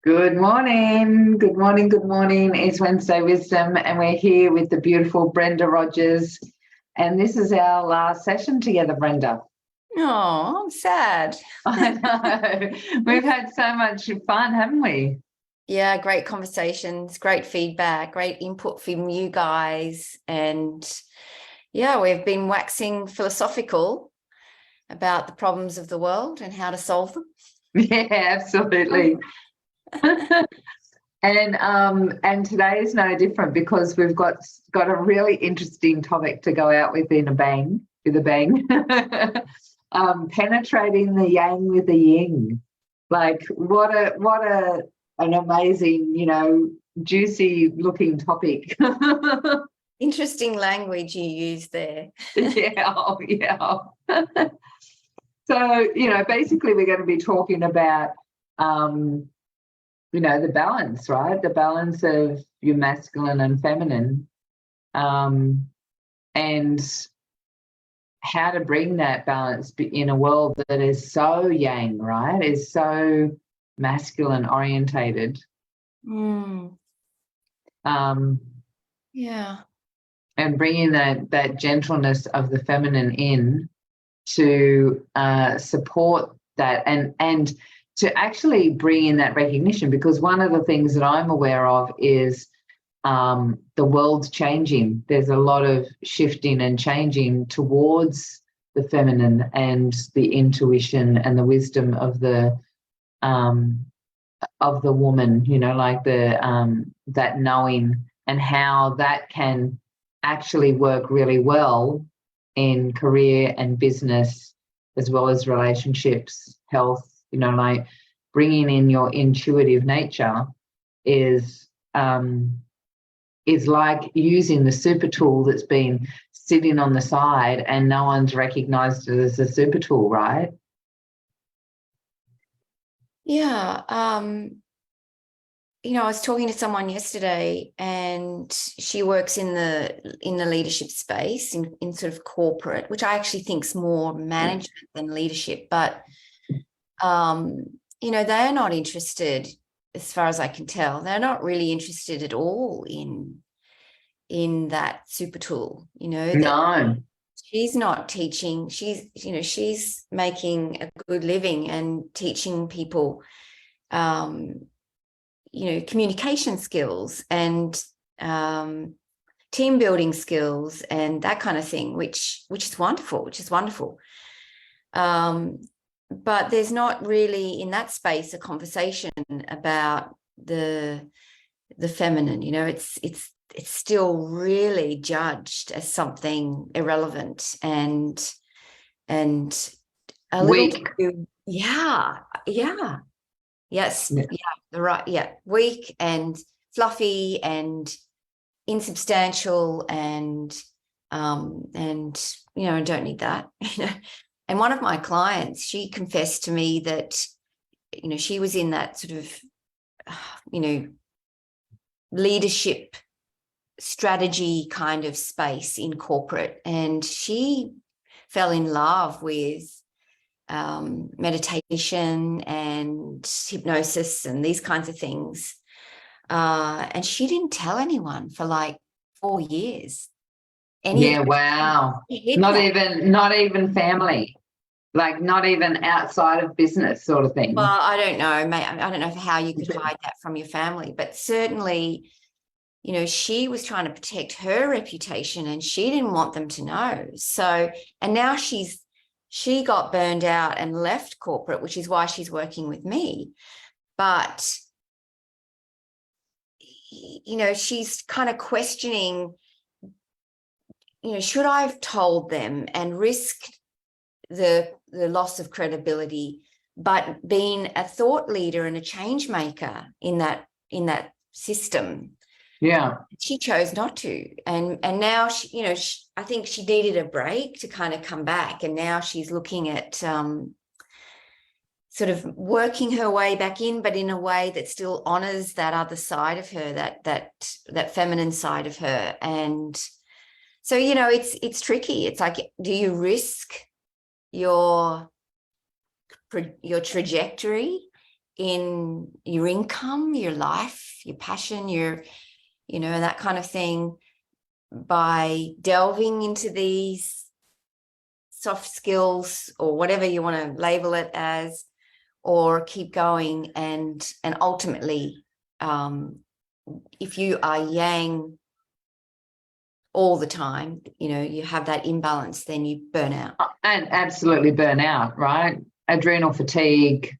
Good morning. Good morning. Good morning. It's Wednesday Wisdom, and we're here with the beautiful Brenda Rogers. And this is our last session together, Brenda. Oh, I'm sad. I know. We've had so much fun, haven't we? Yeah, great conversations, great feedback, great input from you guys. And yeah, we've been waxing philosophical about the problems of the world and how to solve them. Yeah, absolutely. And today is no different because we've got a really interesting topic to go out with with a bang. Penetrating the yang with the yin. Like what an amazing, juicy looking topic. Interesting language you use there. Yeah, oh, yeah. So, basically we're going to be talking about the balance, right? The balance of your masculine and feminine, and how to bring that balance in a world that is so yang, right? Is so masculine orientated. Yeah. And bringing that gentleness of the feminine in to support that and to actually bring in that recognition, because one of the things that I'm aware of is the world's changing. There's a lot of shifting and changing towards the feminine and the intuition and the wisdom of the woman, like that knowing, and how that can actually work really well in career and business, as well as relationships, health. Like bringing in your intuitive nature is like using the super tool that's been sitting on the side and no one's recognized it as a super tool, right? Yeah. I was talking to someone yesterday, and she works in the leadership space in sort of corporate, which I actually think is more management than leadership, but they're not interested, as far as I can tell. They're not really interested at all in that super tool. No. She's not teaching. She's making a good living and teaching people, communication skills and team building skills and that kind of thing, which is wonderful. But there's not really in that space a conversation about the feminine. It's still really judged as something irrelevant and a weak. Little weak and fluffy and insubstantial and I don't need that. And one of my clients, she confessed to me that, she was in that sort of, leadership strategy kind of space in corporate. And she fell in love with meditation and hypnosis and these kinds of things. And she didn't tell anyone for like 4 years. Yeah, wow. Not even family. Like not even outside of business sort of thing. Well, I don't know, mate. I don't know how you could hide that from your family, but certainly, she was trying to protect her reputation and she didn't want them to know. So, and now she got burned out and left corporate, which is why she's working with me. But, she's kind of questioning, should I have told them and risked the loss of credibility, but being a thought leader and a change maker in that system. Yeah. She chose not to. And now I think she needed a break to kind of come back. And now she's looking at sort of working her way back in, but in a way that still honors that other side of her, that feminine side of her. And so, it's tricky. It's like, do you risk your trajectory in your income, your life, your passion, your, that kind of thing, by delving into these soft skills or whatever you want to label it as, or keep going and ultimately, if you are yang all the time, you have that imbalance, then you burn out. And absolutely burn out, right? Adrenal fatigue,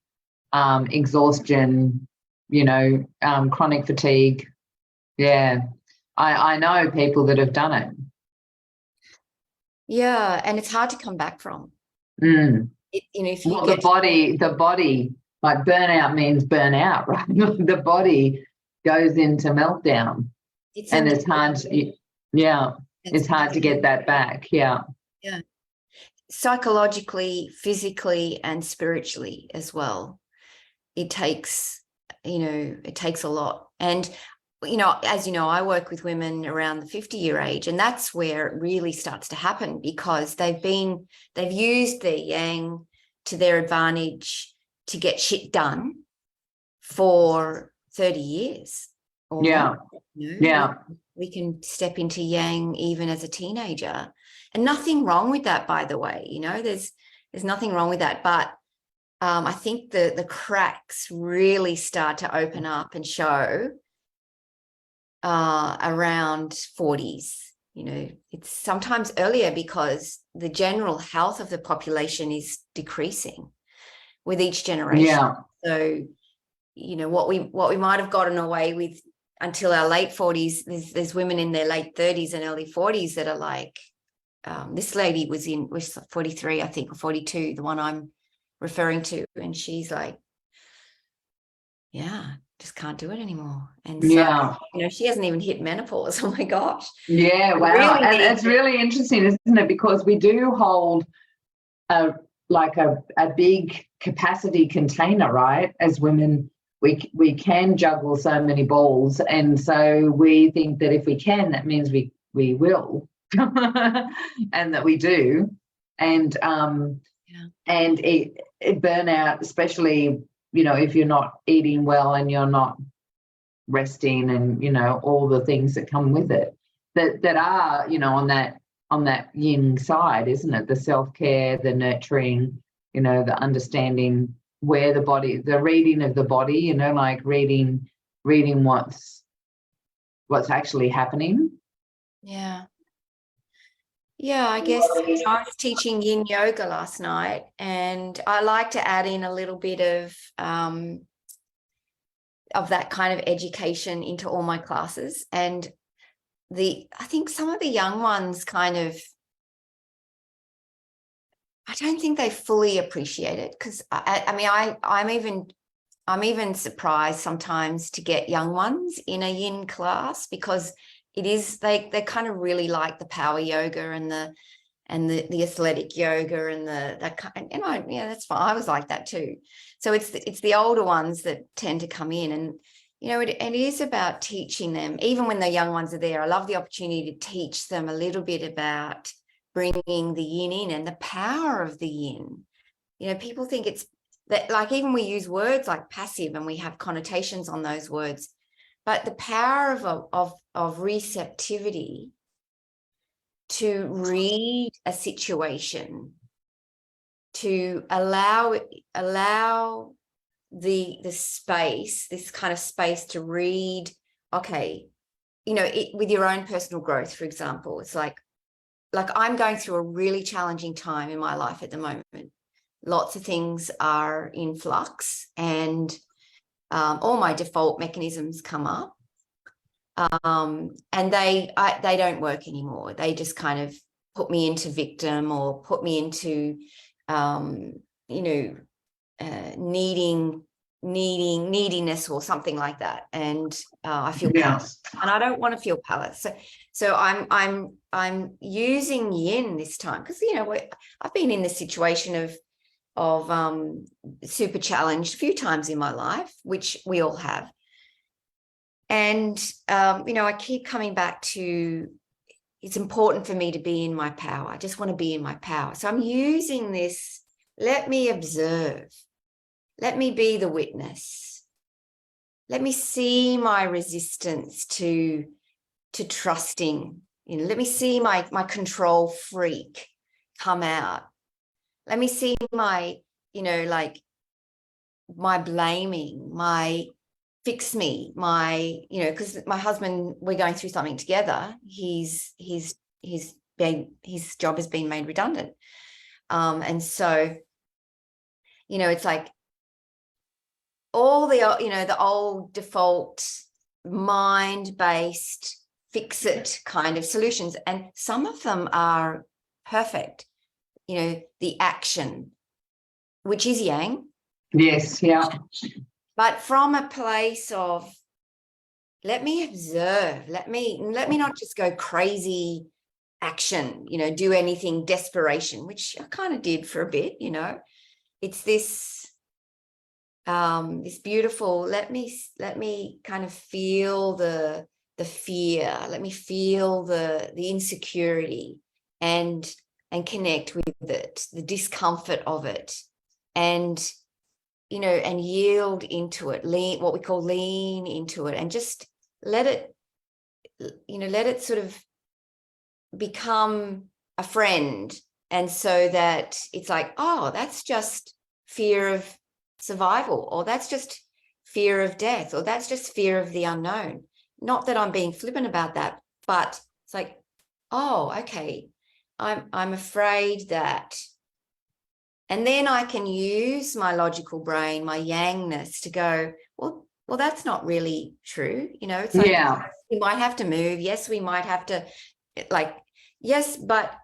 exhaustion, chronic fatigue. Yeah. I know people that have done it. Yeah. And it's hard to come back from. If you the body, like burnout means burnout, right? The body goes into meltdown. It's hard to get that back. Yeah. Yeah. Psychologically, physically, and spiritually as well. It takes a lot. And, as you know, I work with women around the 50-year age, and that's where it really starts to happen, because they've used their yang to their advantage to get shit done for 30 years. Yeah. Yeah. We can step into yang even as a teenager, and nothing wrong with that, by the way. There's nothing wrong with that, but I think the cracks really start to open up and show around 40s. It's sometimes earlier, because the general health of the population is decreasing with each generation. Yeah. So, what we might have gotten away with until our late 40s, there's women in their late 30s and early 40s that are like, this lady was 43, I think, or 42, the one I'm referring to, and she's like, yeah, just can't do it anymore. And so, she hasn't even hit menopause. Oh my gosh. Yeah. Wow. Really, and it's really interesting, isn't it? Because we do hold a big capacity container, right? As women, we can juggle so many balls, and so we think that if we can, that means we will, and that we do, and it burnout, especially if you're not eating well and you're not resting, and all the things that come with it, that are on that yin side, isn't it? The self-care, the nurturing, the understanding where the body, the reading of the body, like reading what's actually happening. Yeah. Yeah, I guess I was teaching yin yoga last night, and I like to add in a little bit of that kind of education into all my classes. And I think some of the young ones I don't think they fully appreciate it, because I'm even surprised sometimes to get young ones in a yin class, because it is, they kind of really like the power yoga and the athletic yoga and that kind. That's fine. I was like that too. So it's the older ones that tend to come in, and it is about teaching them, even when the young ones are there. I love the opportunity to teach them a little bit about bringing the yin in and the power of the yin. People think it's that, like, even we use words like passive and we have connotations on those words, but the power of receptivity to read a situation, to allow the space, this kind of space to read, okay, with your own personal growth, for example. It's like I'm going through a really challenging time in my life at the moment. Lots of things are in flux, and all my default mechanisms come up, and they don't work anymore. They just kind of put me into victim, or put me into neediness or something like that, and I feel powerless, and I don't want to feel powerless. So I'm using yin this time, because I've been in this situation of super challenged a few times in my life, which we all have, and I keep coming back to, it's important for me to be in my power. I just want to be in my power. So I'm using this, let me observe let me be the witness. Let me see my resistance to trusting. Let me see my control freak come out. Let me see my, my blaming, my fix me, my, because my husband, we're going through something together. His job has been made redundant. And so, it's like all the, the old default mind-based fix it kind of solutions. And some of them are perfect. The action, which is yang. Yes, yeah. But from a place of, let me observe, let me not just go crazy action, do anything desperation, which I kind of did for a bit, it's this beautiful, let me kind of feel the fear, let me feel the insecurity and connect with it, the discomfort of it, and and yield into it, what we call lean into it, and just let it sort of become a friend. And so that it's like, oh, that's just fear of survival, or that's just fear of death, or that's just fear of the unknown. Not that I'm being flippant about that, but it's like, oh, okay, I'm afraid that. And then I can use my logical brain, my yangness, to go, well, that's not really true. It's like, yeah, we might have to move. Yes, we might have to, yes, but,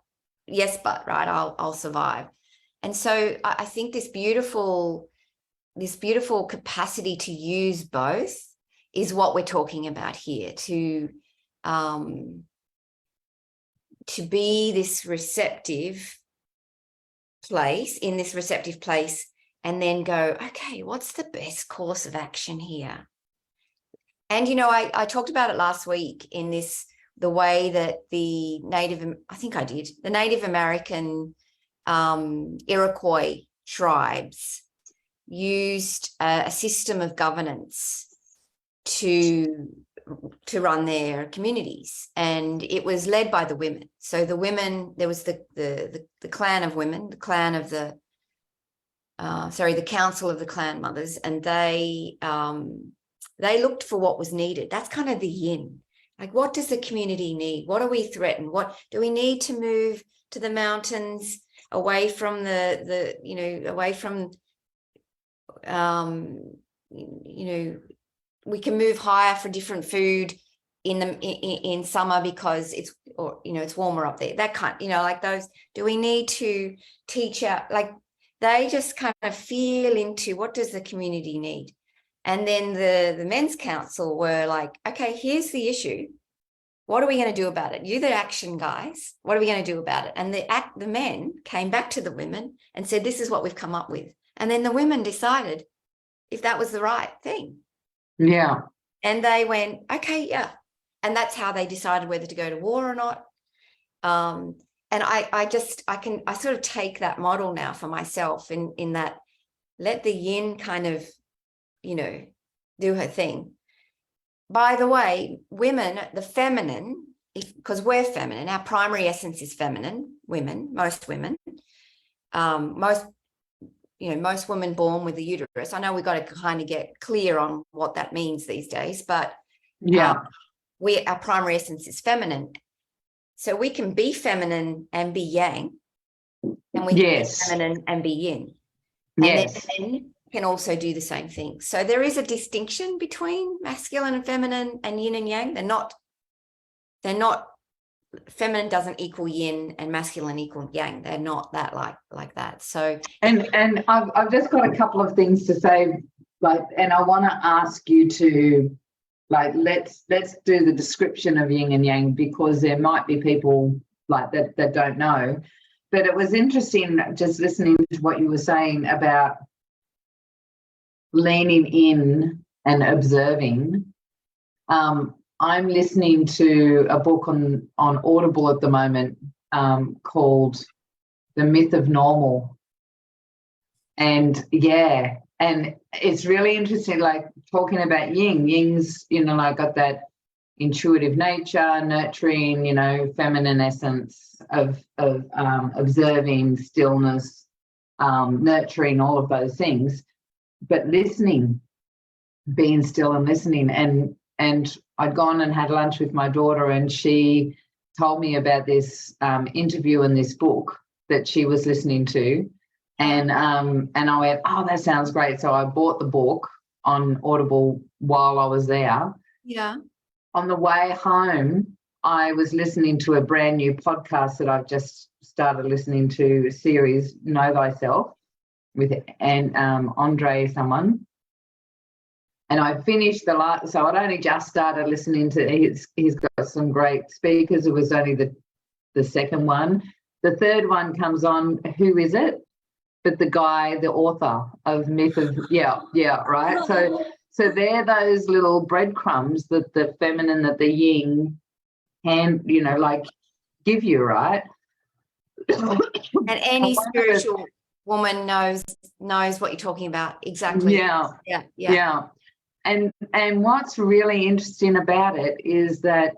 right, I'll survive. And so I think this beautiful capacity to use both is what we're talking about here, to be this receptive place, and then go, okay, what's the best course of action here? And I talked about it last week in the way that the Native American Iroquois tribes used a system of governance to run their communities, and it was led by the women. So the women, there was the clan of women, the clan of the council of the clan mothers, and they looked for what was needed. That's kind of the yin. Like, what does the community need? What are we threatened? What do we need to move to the mountains, away from away from we can move higher for different food in summer because it's warmer up there. That kind, like those. Do we need to teach out? Like, they just kind of feel into what does the community need. And then the men's council were like, okay, here's the issue. What are we going to do about it? You, the action guys, what are we going to do about it? And the men came back to the women and said, this is what we've come up with. And then the women decided if that was the right thing. Yeah. And they went, okay, yeah. And that's how they decided whether to go to war or not. And I sort of take that model now for myself in that, let the yin kind of, do her thing. By the way, women, the feminine, because we're feminine, our primary essence is feminine, most women, most women born with a uterus. I know we've got to kind of get clear on what that means these days, but yeah, our primary essence is feminine. So we can be feminine and be yang, and we can be feminine and be yin. Yes. And then men can also do the same thing. So there is a distinction between masculine and feminine and yin and yang. They're not feminine doesn't equal yin and masculine equal yang. They're not that like that. So and I've just got a couple of things to say, and I want to ask you to let's do the description of yin and yang, because there might be people that don't know. But it was interesting just listening to what you were saying about leaning in and observing. I'm listening to a book on Audible at the moment called The Myth of Normal. And yeah, And it's really interesting, like talking about yin. Ying's, like got that intuitive nature, nurturing, feminine essence of observing, stillness, nurturing, all of those things. But listening, being still and listening. And I'd gone and had lunch with my daughter, and she told me about this interview in this book that she was listening to. And I went, oh, that sounds great. So I bought the book on Audible while I was there. Yeah. On the way home, I was listening to a brand new podcast that I've just started listening to, a series, Know Thyself, with Andre someone. And I finished the last, so I'd only just started listening to, he's got some great speakers. It was only the second one. The third one comes on, who is it? But the guy, the author of Myth of, right? So they're those little breadcrumbs that the feminine, that the yin can, give you, right? And any spiritual woman knows what you're talking about. Exactly. Yeah. And what's really interesting about it is that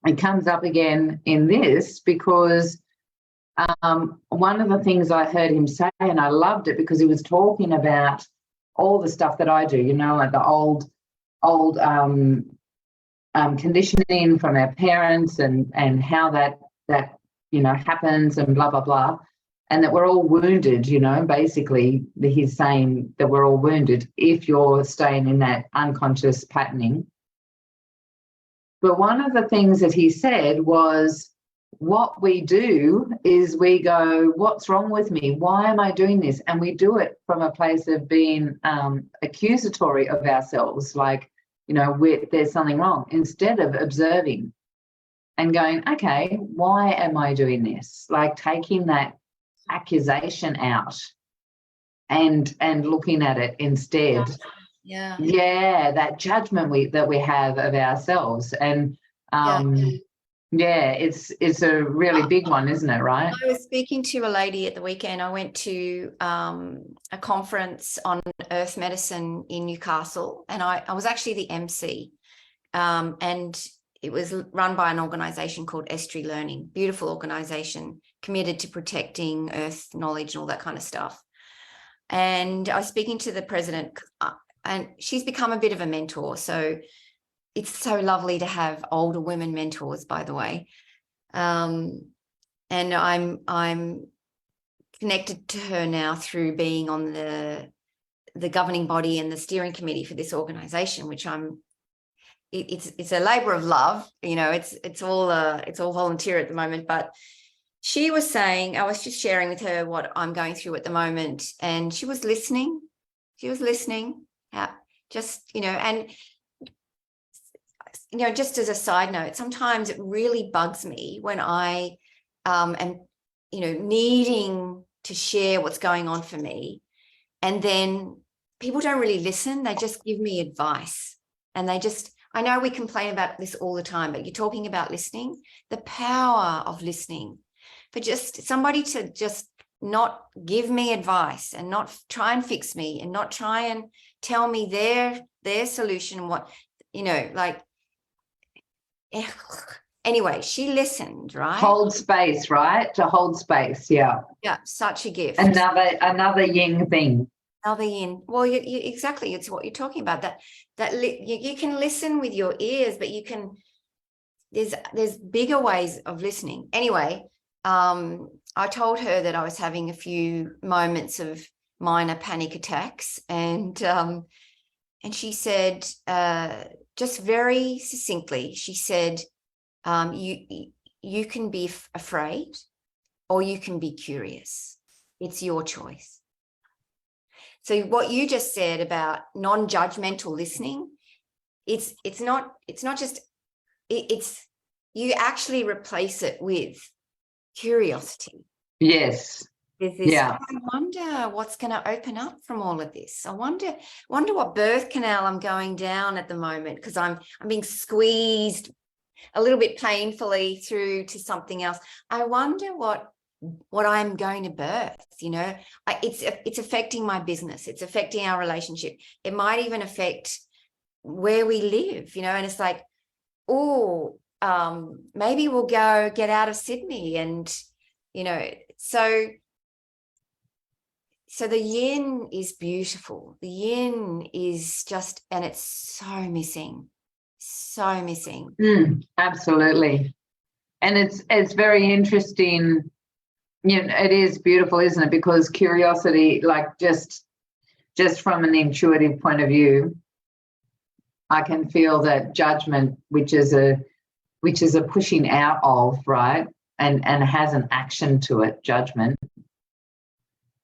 it comes up again in this, because one of the things I heard him say, and I loved it, because he was talking about all the stuff that I do, like the old conditioning from our parents, and how that happens, and blah blah blah, and that we're all wounded. Basically, he's saying that we're all wounded if you're staying in that unconscious patterning. But one of the things that he said was, what we do is we go, what's wrong with me? Why am I doing this? And we do it from a place of being accusatory of ourselves, like, there's something wrong, instead of observing and going, okay, why am I doing this? Like taking that accusation out and looking at it instead. Yeah, that judgment that we have of ourselves. And it's a really big one, isn't it, right? I was speaking to a lady at the weekend. I went to a conference on earth medicine in Newcastle, and I was actually the MC, and it was run by an organisation called Estri Learning, beautiful organisation, committed to protecting earth knowledge and all that kind of stuff. And I was speaking to the president, and she's become a bit of a mentor. So it's so lovely to have older women mentors, by the way. And I'm connected to her now through being on the governing body and the steering committee for this organisation, which it's a labour of love. It's all volunteer at the moment. But she was saying, I was just sharing with her what I'm going through at the moment, and she was listening. And just as a side note, sometimes it really bugs me when I am, needing to share what's going on for me, and then people don't really listen. They just give me advice, and I know we complain about this all the time, but you're talking about listening, the power of listening, for just somebody to just not give me advice and not try and fix me and not try and tell me their solution, anyway, she listened, right? Hold space, right? To hold space, yeah. Yeah, such a gift. Another yin thing. Another yin. Well, you exactly. It's what you're talking about. You can listen with your ears, but you can. There's bigger ways of listening. Anyway, I told her that I was having a few moments of minor panic attacks, and she said, just very succinctly, she said, you can be afraid or you can be curious. It's your choice. So what you just said about non-judgmental listening, it's you actually replace it with curiosity. Yes. I wonder what's going to open up from all of this. I wonder what birth canal I'm going down at the moment, because I'm being squeezed a little bit painfully through to something else. I wonder what what I'm going to birth. It's affecting my business. It's affecting our relationship. It might even affect where we live, and it's like, maybe we'll go get out of Sydney, and so the yin is beautiful. The yin is just, and it's so missing. Absolutely. And it's very interesting. It is beautiful, isn't it? Because curiosity, like just from an intuitive point of view, I can feel that judgment, which is a pushing out of, right, and has an action to it, judgment,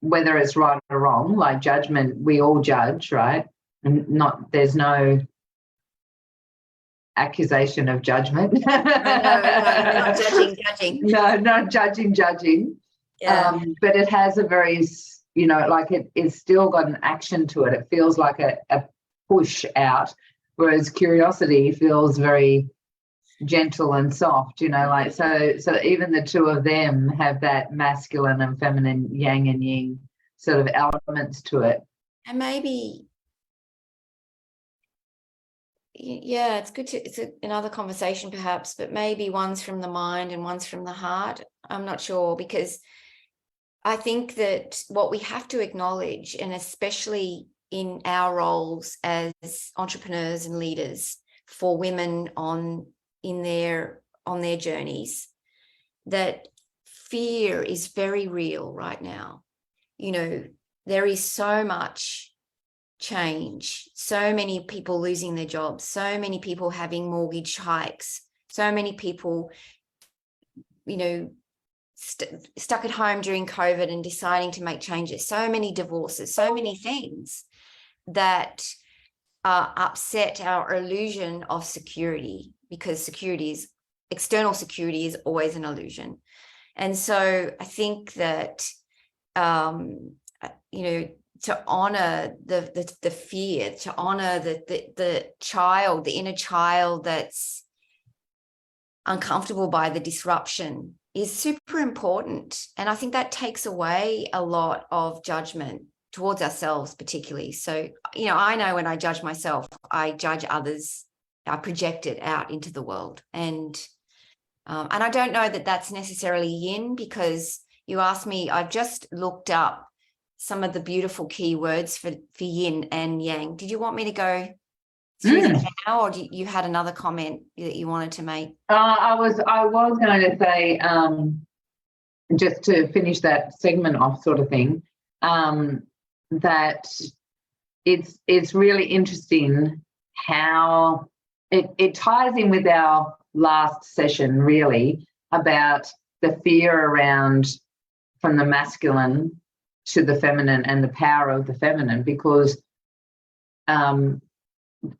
whether it's right or wrong. Like judgment, we all judge, right? And there's no accusation of judgment. No, not judging. No, not judging. Yeah. But it has a very, like it's still got an action to it. It feels like a push out, whereas curiosity feels very gentle and soft, like so even the two of them have that masculine and feminine, yang and yin sort of elements to it. And maybe, yeah, it's another conversation perhaps, but maybe one's from the mind and one's from the heart. I'm not sure, because I think that what we have to acknowledge, and especially in our roles as entrepreneurs and leaders for women on their journeys, that fear is very real right now. There is so much change, so many people losing their jobs, so many people having mortgage hikes, so many people, stuck at home during COVID and deciding to make changes, so many divorces, so many things that upset our illusion of security, because external security is always an illusion. And so I think that, to honor the fear, to honor the child, the inner child that's uncomfortable by the disruption, is super important. And I think that takes away a lot of judgment towards ourselves particularly. So, I know when I judge myself, I judge others, I project it out into the world. And I don't know that that's necessarily yin, because you asked me, I've just looked up some of the beautiful keywords for yin and yang. Did you want me to go through that now, or you had another comment that you wanted to make? I was going to say, just to finish that segment off, sort of thing, that it's really interesting how it ties in with our last session, really, about the fear around from the masculine to the feminine and the power of the feminine, because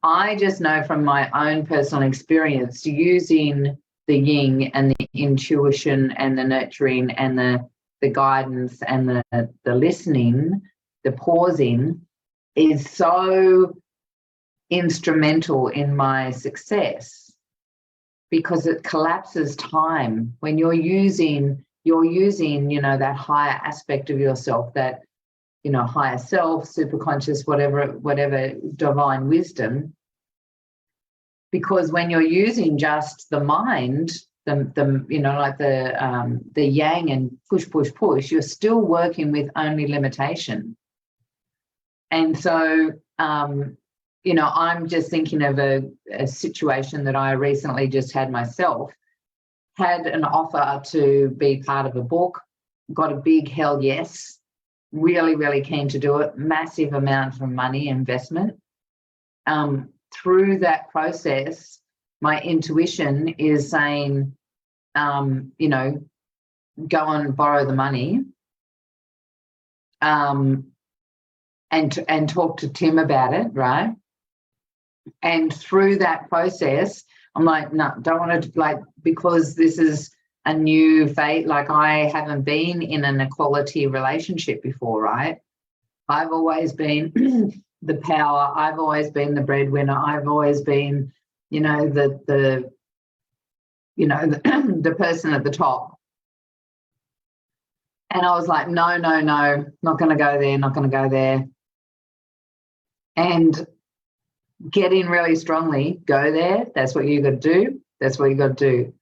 I just know from my own personal experience, using the yin and the intuition and the nurturing and the guidance and the listening, the pausing, is so instrumental in my success, because it collapses time. When you're using that higher aspect of yourself, that higher self, superconscious, whatever divine wisdom. Because when you're using just the mind, the yang and push, you're still working with only limitation. And so, I'm just thinking of a situation that I recently just had myself. Had an offer to be part of a book, got a big hell yes, really, really keen to do it, massive amount of money investment. Through that process, my intuition is saying, go and borrow the money, and talk to Tim about it, right? And through that process, I'm like, no, don't want to, because this is a new fate. I haven't been in an equality relationship before, right? I've always been the power. I've always been the breadwinner. I've always been, the person at the top. And I was like, no, no, no, not going to go there, not going to go there. And get in really strongly, go there. That's what you got to do. That's what you got to do.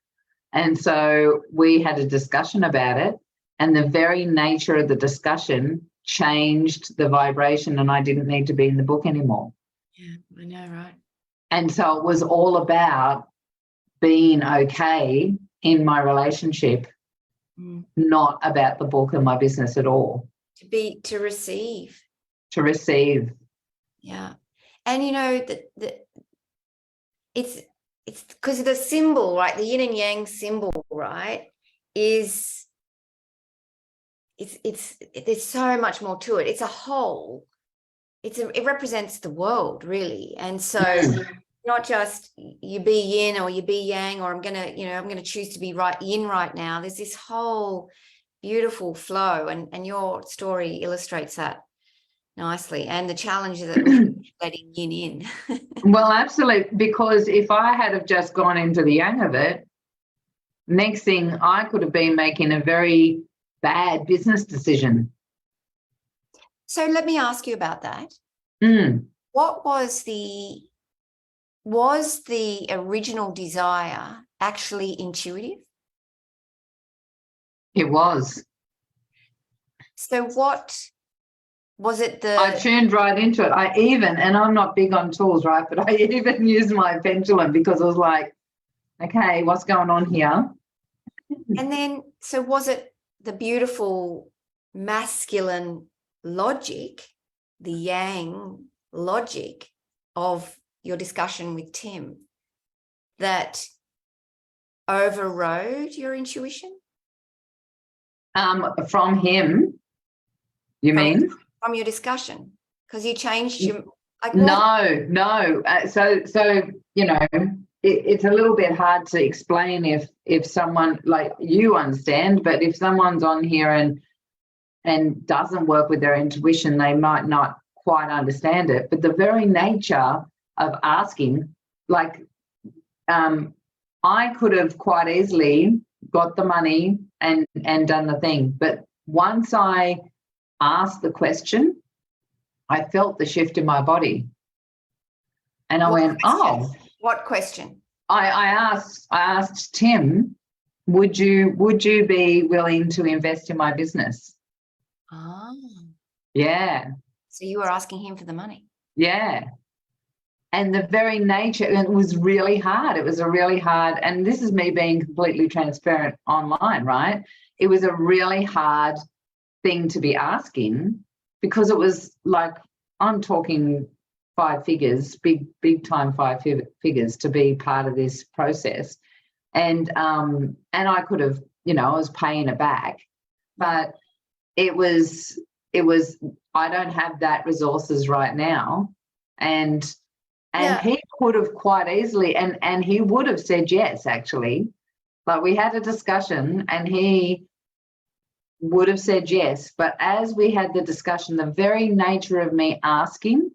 And so we had a discussion about it, and the very nature of the discussion changed the vibration, and I didn't need to be in the book anymore. Yeah, I know, right? And so it was all about being okay in my relationship, not about the book and my business at all. To receive. To receive. Yeah. And you know, it's because the symbol, right? The yin and yang symbol, right? There's so much more to it. It's a whole. It represents the world, really. And so not just you be yin or you be yang, or I'm gonna choose to be yin right now. There's this whole beautiful flow, and your story illustrates that nicely, and the challenges that letting yin in. Well, absolutely, because if I had have just gone into the yang of it, next thing I could have been making a very bad business decision. So let me ask you about that. What was the original desire actually intuitive? It was. So what was it? I tuned right into it. And I'm not big on tools, right? But I even used my pendulum, because I was like, okay, what's going on here? And then, so was it the beautiful masculine logic, the yang logic of your discussion with Tim, that overrode your intuition? From him, you mean? From your discussion, because you changed your... No. So you know, it's a little bit hard to explain if someone, like, you understand, but if someone's on here and doesn't work with their intuition, they might not quite understand it. But the very nature of asking, like, I could have quite easily got the money and done the thing, but once I asked the question, I felt the shift in my body, and I went, oh. What question? I asked Tim, would you be willing to invest in my business? Oh. Yeah. So you were asking him for the money. Yeah. And the very nature, and it was really hard. It was a really hard, and this is me being completely transparent online, right? It was a really hard thing to be asking, because it was like, I'm talking 5 figures, big time 5 figures to be part of this process. And I could have, I was paying it back, but it was, I don't have that resources right now. And he could have quite easily, and he would have said yes, actually. Like, we had a discussion and he would have said yes. But as we had the discussion, the very nature of me asking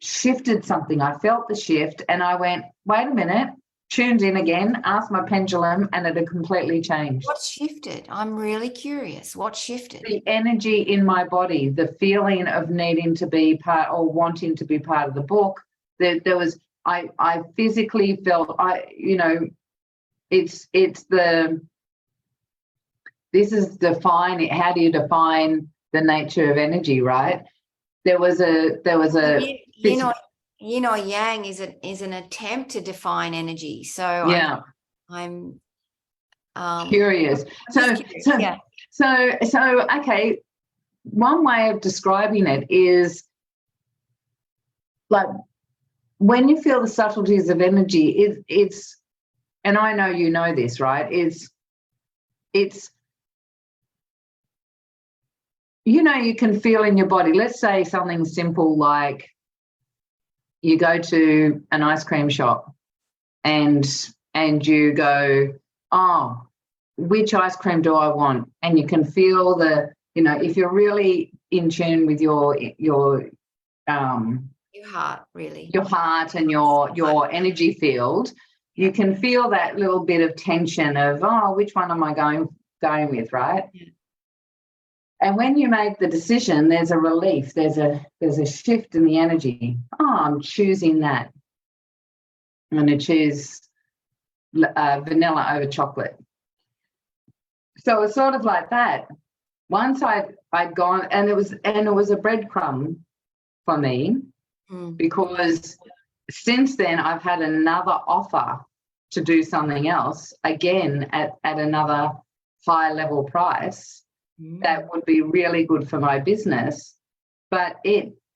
shifted something. I felt the shift, and I went, wait a minute, tuned in again, asked my pendulum, and it had completely changed. What shifted? I'm really curious. What shifted? The energy in my body, the feeling of needing to be part, or wanting to be part of the book. There was, I physically felt, this is defining, how do you define the nature of energy, right? There was a yang is an attempt to define energy. So yeah, I'm curious. So okay, one way of describing it is, like, when you feel the subtleties of energy, it's, and I know you know this, right? It's you can feel in your body. Let's say something simple, like you go to an ice cream shop and you go, oh, which ice cream do I want? And you can feel if you're really in tune with your heart, really, your heart and your energy field, you can feel that little bit of tension of, oh, which one am I going with, right? Yeah. And when you make the decision, there's a relief, there's a shift in the energy. Oh, I'm choosing that. I'm going to choose vanilla over chocolate. So it's sort of like that. Once I'd gone, and it was a breadcrumb for me, because since then I've had another offer to do something else again at another high level price that would be really good for my business. But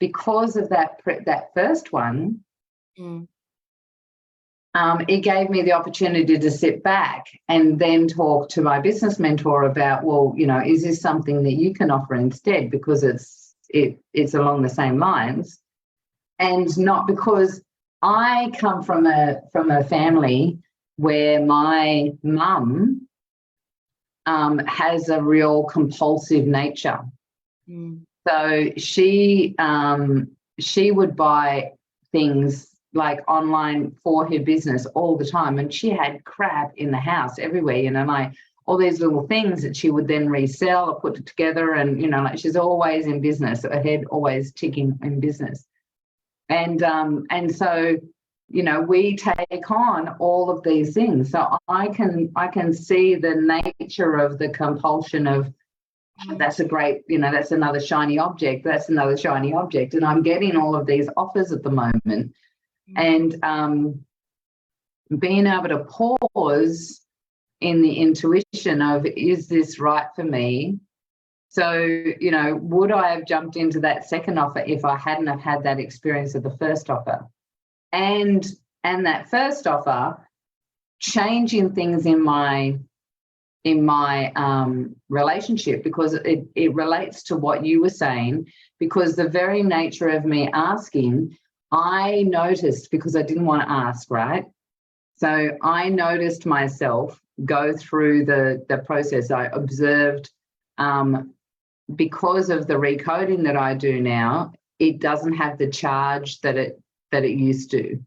because of that first one, it gave me the opportunity to sit back and then talk to my business mentor about, well, you know, is this something that you can offer instead? Because it's along the same lines, and not because I come from a family where my mum has a real compulsive nature. So she would buy things like online for her business all the time, and she had crap in the house everywhere, you know, like all these little things that she would then resell or put it together, and you know, like she's always in business, her head always ticking in business. And so, you know, we take on all of these things. So I can see the nature of the compulsion of, that's a great, you know, that's another shiny object, that's another shiny object, and I'm getting all of these offers at the moment. And being able to pause in the intuition of, is this right for me? So, you know, would I have jumped into that second offer if I hadn't have had that experience of the first offer? And that first offer, changing things in my relationship, because it relates to what you were saying, because the very nature of me asking, I noticed, because I didn't want to ask, right? So I noticed myself go through the process. I observed, because of the recoding that I do now, it doesn't have the charge that it used to.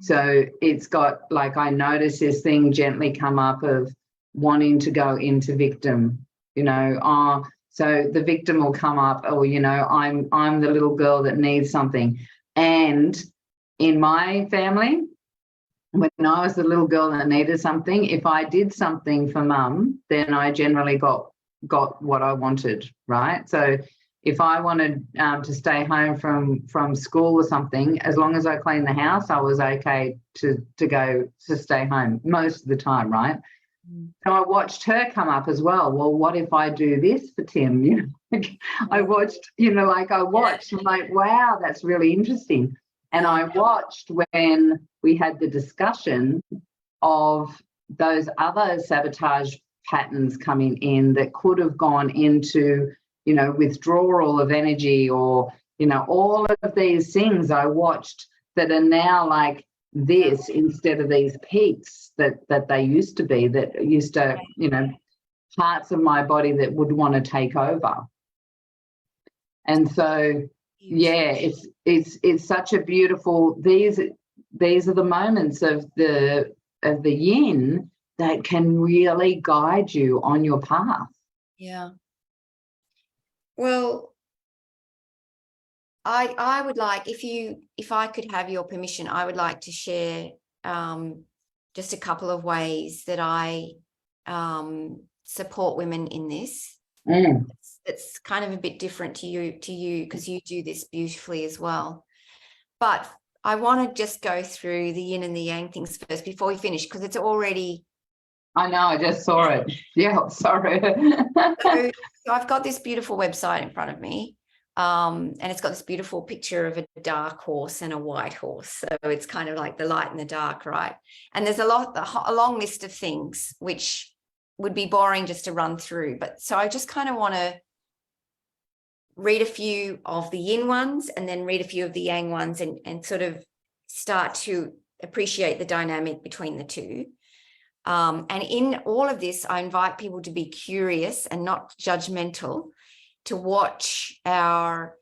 So it's got, like, I notice this thing gently come up of wanting to go into victim, you know, so the victim will come up, oh, you know, I'm the little girl that needs something. And in my family, when I was the little girl that needed something, if I did something for mum, then I generally got what I wanted, right? So if I wanted to stay home from school or something, as long as I cleaned the house, I was okay to stay home most of the time, right? So I watched her come up as well. Well, what if I do this for Tim? You know, I watched, you know, like I'm like, wow, that's really interesting. And I watched when we had the discussion of those other sabotage patterns coming in that could have gone into, you know, withdrawal of energy, or, you know, all of these things I watched that are now like this instead of these peaks that they used to be, that used to, you know, parts of my body that would want to take over. And so, yeah, it's such a beautiful, these are the moments of the yin that can really guide you on your path. Yeah. Well, I would like, if I could have your permission, I would like to share just a couple of ways that I support women in this. It's kind of a bit different to you because you do this beautifully as well. But I want to just go through the yin and the yang things first before we finish, because it's already. I know, I just saw it. Yeah, sorry. So I've got this beautiful website in front of me. And it's got this beautiful picture of a dark horse and a white horse. So it's kind of like the light and the dark, right? And there's a long list of things which would be boring just to run through. But so I just kind of want to read a few of the yin ones and then read a few of the yang ones, and sort of start to appreciate the dynamic between the two. And in all of this, I invite people to be curious and not judgmental, to watch the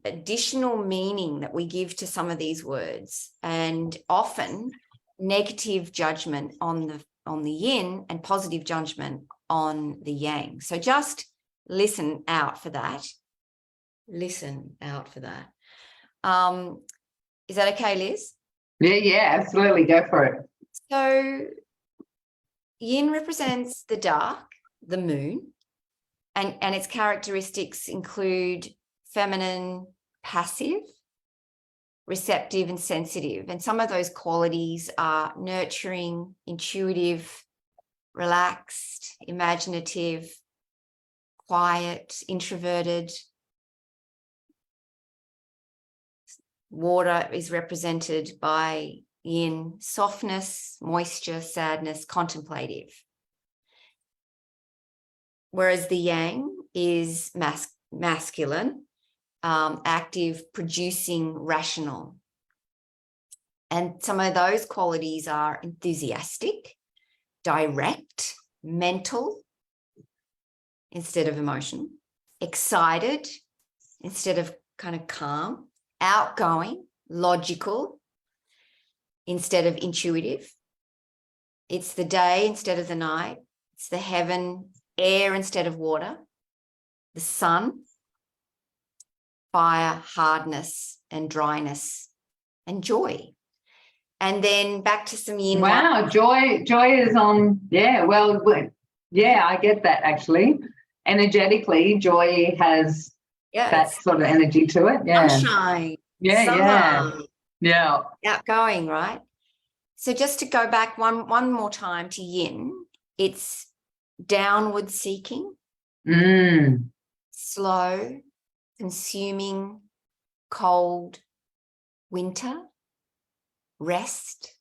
additional meaning that we give to some of these words, and often negative judgment on the yin and positive judgment on the yang. So just listen out for that. Listen out for that. Is that okay, Liz? Yeah, absolutely. Go for it. So yin represents the dark, the moon, and its characteristics include feminine, passive, receptive, and sensitive. And some of those qualities are nurturing, intuitive, relaxed, imaginative, quiet, introverted. Water is represented by yin, softness, moisture, sadness, contemplative. Whereas the yang is masculine, active, producing, rational. And some of those qualities are enthusiastic, direct, mental instead of emotion, excited instead of kind of calm, outgoing, logical instead of intuitive. It's the day instead of the night. It's the heaven, air instead of water, the sun, fire, hardness and dryness, and joy. And then back to some yin. Wow, joy is on. Yeah, well, yeah, I get that actually. Energetically, joy has that sort of energy to it. Yeah. Sunshine. Yeah, summer, yeah. Outgoing, right? So just to go back one more time to yin, it's downward seeking, slow, consuming, cold, winter, rest,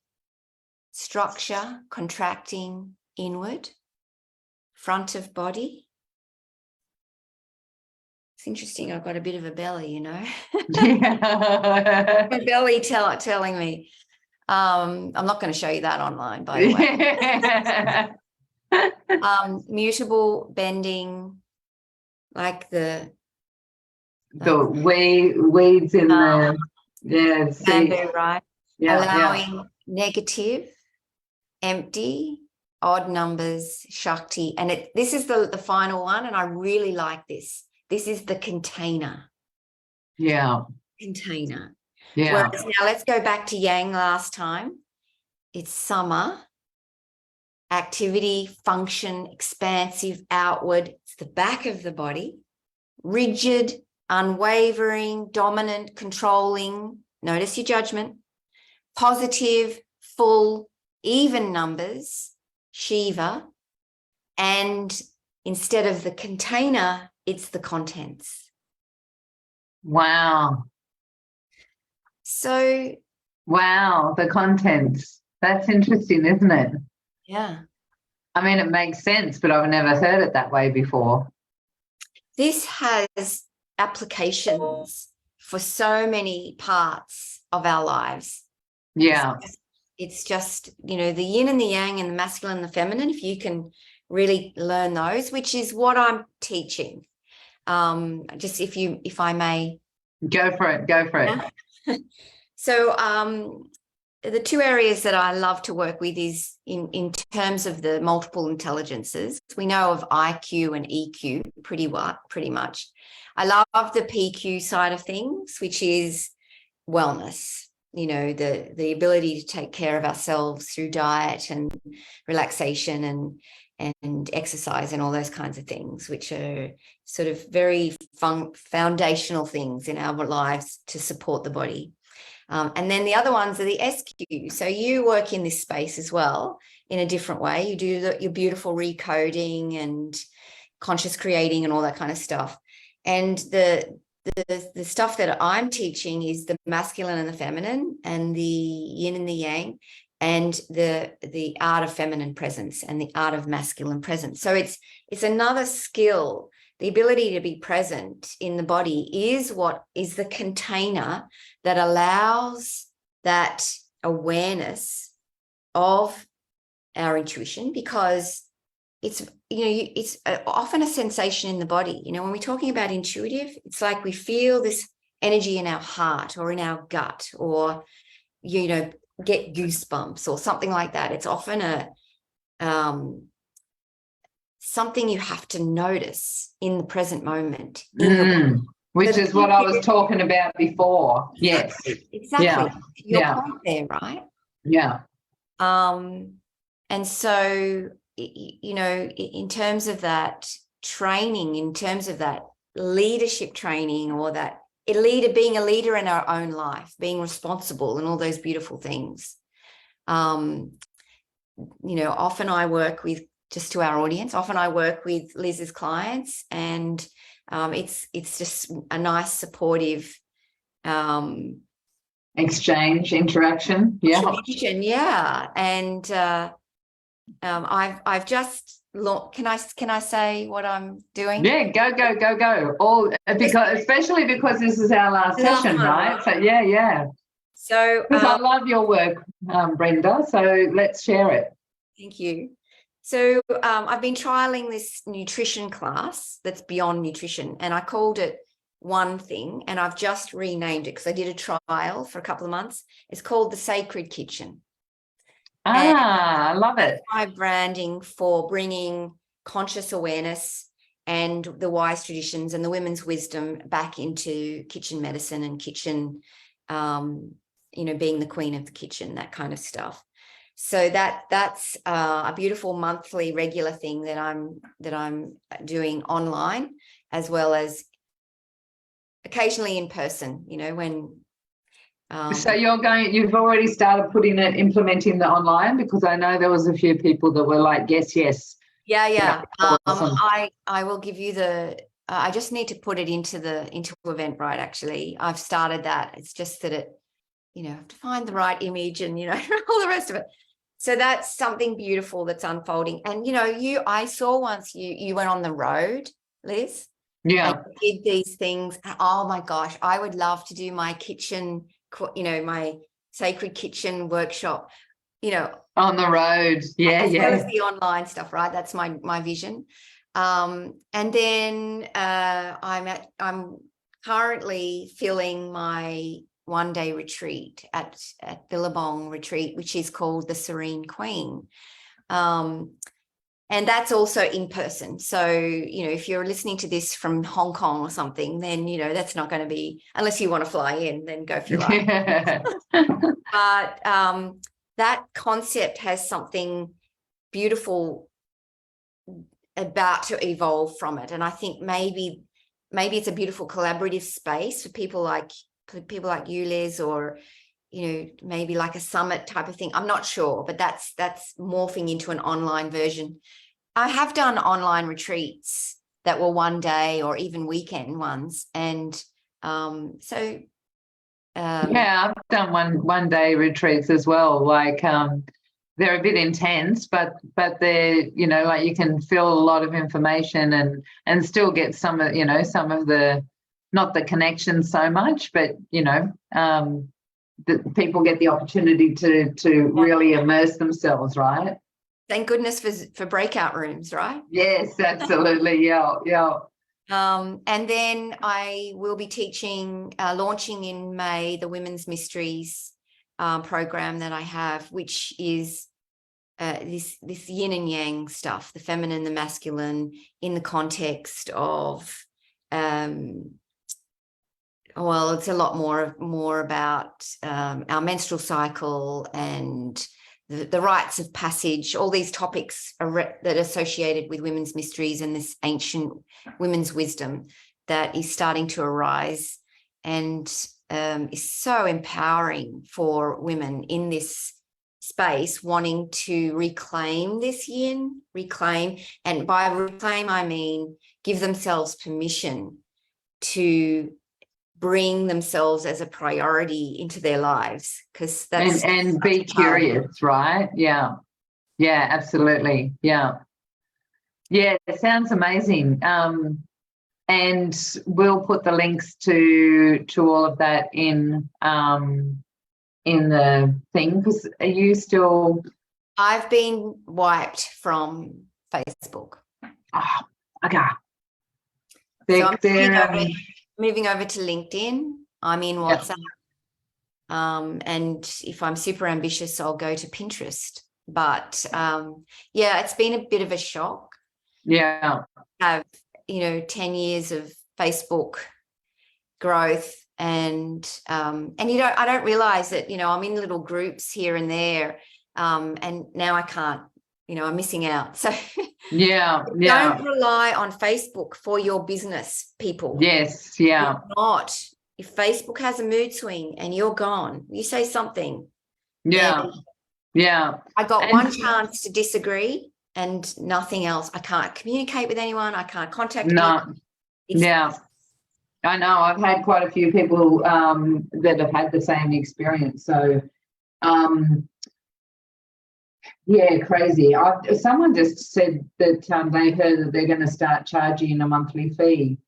structure, contracting, inward, front of body. It's interesting. I've got a bit of a belly, you know. My belly telling me. I'm not going to show you that online, by the way. Mutable, bending, like the weeds in the bamboo, right? Yeah, allowing negative, empty, odd numbers, Shakti. And this is the final one, and I really like this. This is the container. Yeah. Container. Yeah. Whereas now let's go back to yang last time. It's summer, activity, function, expansive, outward. It's the back of the body, rigid, unwavering, dominant, controlling. Notice your judgment. Positive, full, even numbers, Shiva. And instead of the container, it's the contents. Wow. So. Wow, the contents. That's interesting, isn't it? Yeah. I mean, it makes sense, but I've never heard it that way before. This has applications for so many parts of our lives. Yeah. It's just, you know, the yin and the yang and the masculine and the feminine, if you can really learn those, which is what I'm teaching. Just if I may. Go for it. So the two areas that I love to work with is in terms of the multiple intelligences. We know of IQ and EQ pretty much. I love the PQ side of things, which is wellness, you know, the ability to take care of ourselves through diet and relaxation and exercise and all those kinds of things, which are sort of very foundational things in our lives to support the body. And then the other ones are the SQ. So you work in this space as well in a different way. You do your beautiful recoding and conscious creating and all that kind of stuff. And the stuff that I'm teaching is the masculine and the feminine, and the yin and the yang, and the art of feminine presence and the art of masculine presence. So it's another skill. The ability to be present in the body is what is the container that allows that awareness of our intuition, because it's, you know, it's often a sensation in the body. You know, when we're talking about intuitive, it's like we feel this energy in our heart or in our gut, or, you know, get goosebumps or something like that. It's often something you have to notice in the present moment. In your body. Which is what I was talking about before. Yes. Exactly. Yeah. Your point there, right? Yeah. And so, you know, in terms of that training, in terms of that leadership training, or that being a leader in our own life, being responsible and all those beautiful things. You know, often I work with, just to our audience, often I work with Liz's clients, and it's just a nice supportive exchange, interaction. Yeah. Yeah. And I've just can I say what I'm doing? Yeah, go. All because, especially because this is our last session, right? So yeah. So because I love your work, Brenda. So let's share it. Thank you. So I've been trialing this nutrition class that's beyond nutrition, and I called it One Thing, and I've just renamed it because I did a trial for a couple of months. It's called the Sacred Kitchen. I love it. That's my branding for bringing conscious awareness and the wise traditions and the women's wisdom back into kitchen medicine and kitchen, you know, being the queen of the kitchen, that kind of stuff. So that's a beautiful monthly regular thing that I'm doing online, as well as occasionally in person, you know, when so you've already started implementing the online, because I know there was a few people that were like, yes. Yeah. Awesome. I will give you I just need to put it into Eventbrite. Actually, I've started that. It's just that it, you know, I have to find the right image and, you know, all the rest of it. So that's something beautiful that's unfolding. And, you know, I saw once you went on the road, Liz. Yeah. And you did these things. Oh my gosh, I would love to do my kitchen, you know, my sacred kitchen workshop, you know, on the road. Yeah. as well as the online stuff, right? That's my vision. And then I'm currently filling my one-day retreat at Billabong Retreat, which is called the Serene Queen. And that's also in person. So, you know, if you're listening to this from Hong Kong or something, then, you know, that's not going to be, unless you want to fly in, then go for your life. But that concept has something beautiful about to evolve from it. And I think maybe it's a beautiful collaborative space for people like you, Liz, or, you know, maybe like a summit type of thing. I'm not sure, but that's morphing into an online version. I have done online retreats that were one day or even weekend ones. And yeah, I've done one day retreats as well. Like they're a bit intense, but they're, you know, like you can feel a lot of information and still get some of the, not the connection so much, but, you know, the people get the opportunity to really immerse themselves, right? Thank goodness for breakout rooms, right? Yes, absolutely. Yeah. And then I will be teaching, launching in May, the Women's Mysteries program that I have, which is this yin and yang stuff, the feminine, the masculine, in the context of, well, it's a lot more about our menstrual cycle and the rites of passage, all these topics that are associated with women's mysteries and this ancient women's wisdom that is starting to arise, and is so empowering for women in this space wanting to reclaim this yin, and by reclaim I mean give themselves permission to bring themselves as a priority into their lives, because that's and be curious, right? Yeah, absolutely. Yeah, it sounds amazing. And we'll put the links to all of that in the thing, because are you still? I've been wiped from Facebook. Oh, okay. So I'm moving over to LinkedIn. I'm in WhatsApp. And if I'm super ambitious, I'll go to Pinterest. But yeah, it's been a bit of a shock. Yeah. Have, 10 years of Facebook growth, and I don't realize that, I'm in little groups here and there, and now I can't, I'm missing out. So Yeah. don't rely on Facebook for your business, people. Yes. Yeah. It's not. If Facebook has a mood swing and you're gone, you say something. Yeah. Yeah. I got one chance to disagree and nothing else. I can't communicate with anyone. I can't contact anyone. Yeah. I know. I've had quite a few people that have had the same experience. So, yeah, crazy. Someone just said that they heard that they're going to start charging a monthly fee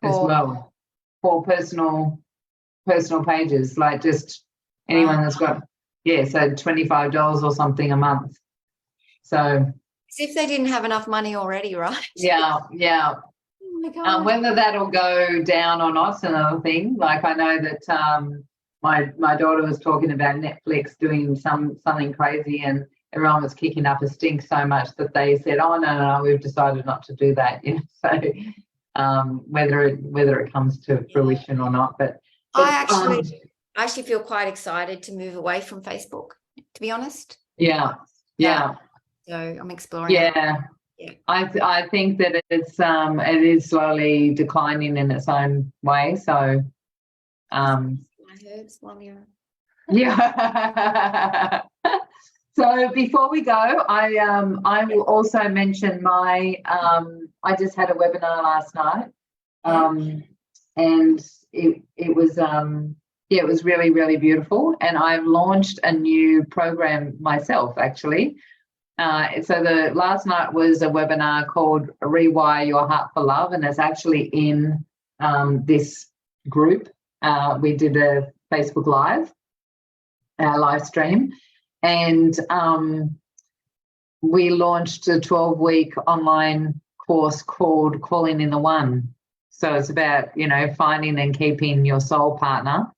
as well for personal pages, like just anyone that's got, so $25 or something a month. So as if they didn't have enough money already, right? Yeah. Oh my God. Whether that'll go down or not is another thing. Like, I know that my daughter was talking about Netflix doing something crazy, and everyone was kicking up a stink so much that they said, "Oh no, we've decided not to do that." So whether it comes to fruition or not, but I actually feel quite excited to move away from Facebook, to be honest. Yeah. So I'm exploring. Yeah. I think that it is slowly declining in its own way. So my herbs while you're yeah. So before we go, I will also mention my I just had a webinar last night, and it was it was really, really beautiful, and I've launched a new program myself, actually. So the last night was a webinar called Rewire Your Heart for Love, and it's actually in this group. We did a Facebook live stream, and we launched a 12-week online course called Calling in the One. So it's about, finding and keeping your soul partner.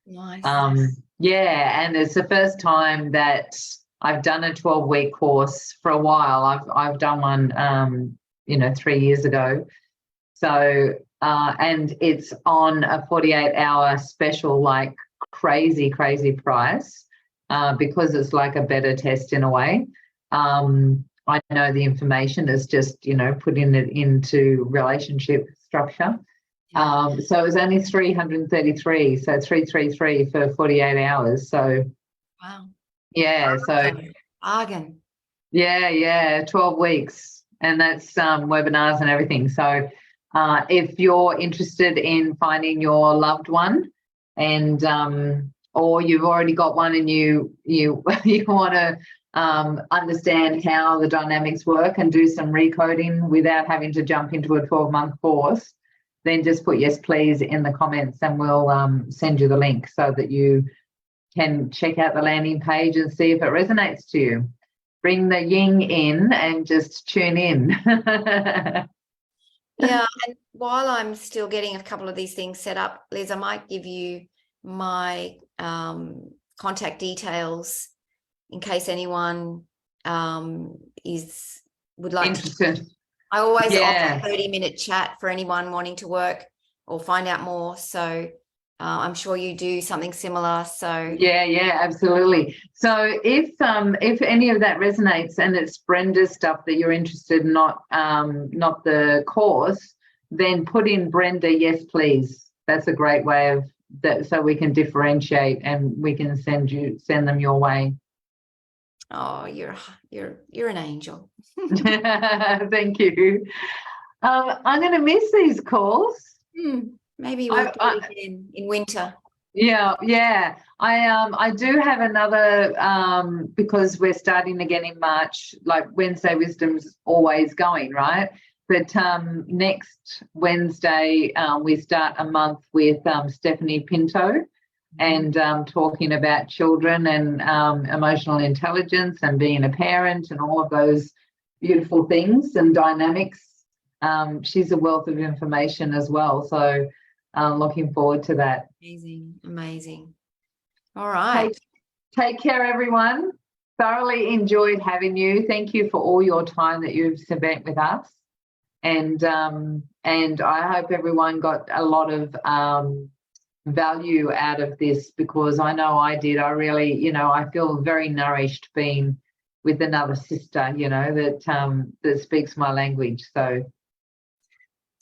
Nice. And it's the first time that I've done a 12-week course for a while. I've done one, 3 years ago. So, and it's on a 48-hour special, like crazy price, because it's like a better test in a way. I know the information is just, putting it into relationship structure. So it was only $333, so 333 for 48 hours. So wow. Yeah, so bargain. Yeah, 12 weeks, and that's webinars and everything. So if you're interested in finding your loved one, and or you've already got one and you want to understand how the dynamics work and do some recoding without having to jump into a 12-month course, then just put yes please in the comments, and we'll send you the link so that you can check out the landing page and see if it resonates to you. Bring the yin in and just tune in. Yeah, and while I'm still getting a couple of these things set up, Liz, I might give you my contact details in case anyone would like Interested. I always offer a 30-minute chat for anyone wanting to work or find out more. So I'm sure you do something similar. So yeah, absolutely. So if any of that resonates and it's Brenda's stuff that you're interested in, not the course, then put in Brenda yes please. That's a great way of that, so we can differentiate and we can send them your way. Oh, you're an angel. Thank you. I'm going to miss these calls. Maybe we'll do it again in winter. Yeah. I do have another because we're starting again in March. Like Wednesday Wisdom's always going, right? But next Wednesday we start a month with Stephanie Pinto, and talking about children and emotional intelligence and being a parent and all of those beautiful things and dynamics. She's a wealth of information as well. So looking forward to that. Amazing. All right. Take care, everyone. thoroughly enjoyed having you. Thank you for all your time that you've spent with us. And I hope everyone got a lot of value out of this, because I know I did. I really, I feel very nourished being with another sister, that speaks my language. So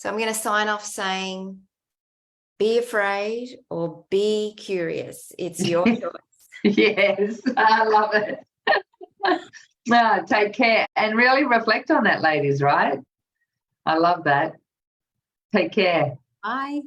I'm going to sign off saying, be afraid or be curious. It's your choice. Yes, I love it. No, take care and really reflect on that, ladies, right? I love that. Take care. Bye.